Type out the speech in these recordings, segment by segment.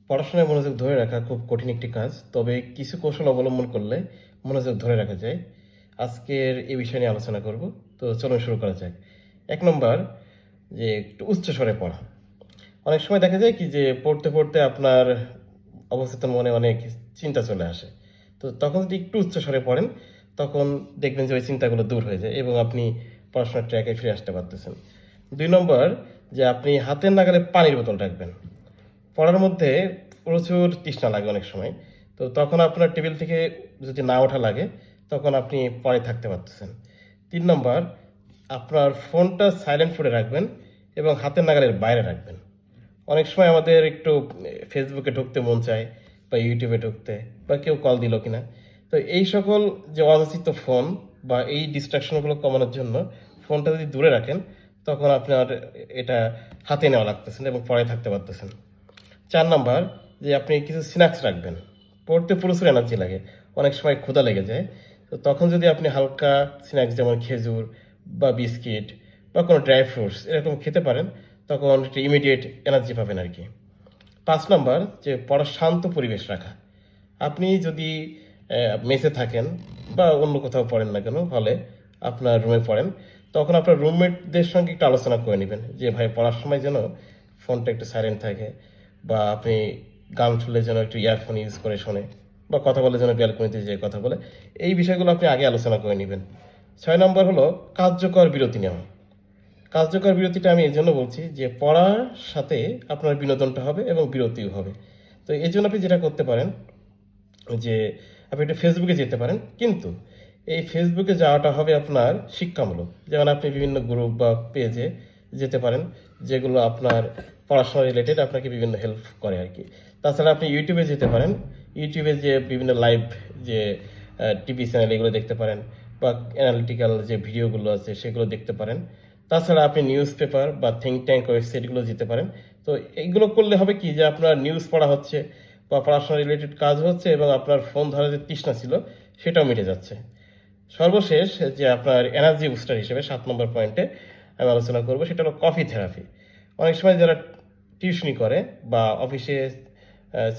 পড়াশোনায় মনোযোগ ধরে রাখা খুব কঠিন একটি কাজ, তবে কিছু কৌশল অবলম্বন করলে মনোযোগ ধরে রাখা যায়। আজকের এই বিষয় নিয়ে আলোচনা করব। তো চলুন শুরু করা যাক। ১ নম্বর, যে একটু উচ্চস্বরে পড়া। অনেক সময় দেখা যায় কি যে পড়তে, পড়তে আপনার অবচেতন মনে অনেক চিন্তা চলে আসে। তো তখন যদি একটু উচ্চস্বরে পড়েন, তখন দেখবেন যে ওই চিন্তাগুলো দূর হয়ে যায় এবং আপনি পড়াশোনার ট্র্যাকে ফিরে আসতে পারতেছেন। ২ নম্বর, যে আপনি হাতের নাগালে পানির বোতল রাখবেন। পড়ার মধ্যে প্রচুর তৃষ্ণা লাগে অনেক সময়। তো তখন আপনার টেবিল থেকে যদি না ওঠা লাগে, তখন আপনি পড়ে থাকতে পারতেছেন। ৩ নম্বর, আপনার ফোনটা সাইলেন্ট মোডে রাখবেন এবং হাতের নাগালের বাইরে রাখবেন। অনেক সময় আমাদের একটু ফেসবুকে ঢুকতে মন চায় বা ইউটিউবে ঢুকতে বা কেউ কল দিল কিনা। তো এই সকল যে অযাচিত ফোন বা এই ডিস্ট্রাকশনগুলো কমানোর জন্য ফোনটা যদি দূরে রাখেন, তখন আপনার এটা হাতে নেওয়া লাগতেছে না এবং পড়ে থাকতে পারতেছেন। ৪ নাম্বার, যে আপনি কিছু স্ন্যাক্স রাখবেন। পড়তে প্রচুর এনার্জি লাগে। অনেক সময় ক্ষুধা লেগে যায়। তো তখন যদি আপনি হালকা স্ন্যাক্স যেমন খেজুর বা বিস্কিট বা কোনো ড্রাই ফ্রুটস এরকম খেতে পারেন, তখন একটু ইমিডিয়েট এনার্জি পাবেন আরকি। ৫ নাম্বার, যে পড়ার শান্ত পরিবেশ রাখা। আপনি যদি মেসে থাকেন বা অন্য কোথাও পড়েন না কেন, হলে আপনার রুমে পড়েন, তখন আপনার রুমমেটদের সঙ্গে একটু আলোচনা করে নেবেন যে ভাই পড়ার সময় যেন ফোনটা একটু সাইলেন্ট থাকে, বা আপনি গান শুনলে যেন একটু ইয়ারফোন ইউজ করে শোনে, বা কথা বলে যেন ব্যালকনিতে যেয়ে কথা বলে। এই বিষয়গুলো আপনি আগে আলোচনা করে নেবেন। ৬ নম্বর হলো কার্যকর বিরতি নেওয়া। কার্যকর বিরতিটা আমি এজন্য বলছি যে পড়ার সাথে আপনার বিনোদনটা হবে এবং বিরতিও হবে। তো এজন্য আপনি যেটা করতে পারেন যে আপনি একটু ফেসবুকে যেতে পারেন, কিন্তু এই ফেসবুকে যাওয়াটা হবে আপনার শিক্ষামূলক। যেমন আপনি বিভিন্ন গ্রুপ বা পেজে যেতে পারেন, যেগুলো আপনার পড়াশোনা রিলেটেড আপনাকে বিভিন্ন হেল্প করে আর কি। তাছাড়া আপনি ইউটিউবে যেতে পারেন। ইউটিউবে যে বিভিন্ন লাইভ যে টিভি চ্যানেল এগুলো দেখতে পারেন, বা অ্যানালিটিক্যাল যে ভিডিওগুলো আছে সেগুলো দেখতে পারেন। তাছাড়া আপনি নিউজ পেপার বা থিঙ্ক ট্যাঙ্ক ওয়েবসাইটগুলো যেতে পারেন। তো এইগুলো করলে হবে কি যে আপনার নিউজ পড়া হচ্ছে বা পড়াশোনা রিলেটেড কাজ হচ্ছে এবং আপনার ফোন ধরার যে তৃষ্ণা ছিল সেটাও মিটে যাচ্ছে। সর্বশেষ, যে আপনার এনার্জি বুস্টার হিসেবে ৭ নম্বর পয়েন্টে আমি আলোচনা করব, সেটা হলো কফি থেরাপি। অনেক সময় যারা টিউশনি করে বা অফিসে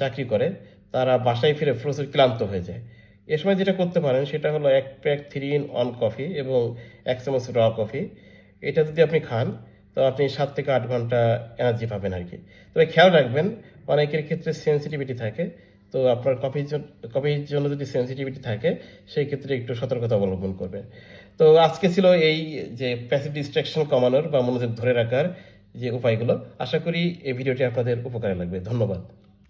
চাকরি করে, তারা বাসায় ফিরে প্রচুর ক্লান্ত হয়ে যায়। এ সময় যেটা করতে পারেন সেটা হলো ১ প্যাক 3 in 1 কফি এবং ১ চামচ র কফি। এটা যদি আপনি খান, তো আপনি ৭ থেকে ৮ ঘন্টা এনার্জি পাবেন আরকি। তবে খেয়াল রাখবেন, অনেকের ক্ষেত্রে সেনসিটিভিটি থাকে। তো আপনার কফির জন্য যদি সেনসিটিভিটি থাকে, সেই ক্ষেত্রে একটু সতর্কতা অবলম্বন করবেন। তো আজকে ছিল এই যে প্যাসিভ ডিস্ট্রাকশন কমানোর বা মনোযোগ ধরে রাখার যে উপায়গুলো। আশা করি এই ভিডিওটি আপনাদের উপকারে লাগবে। ধন্যবাদ।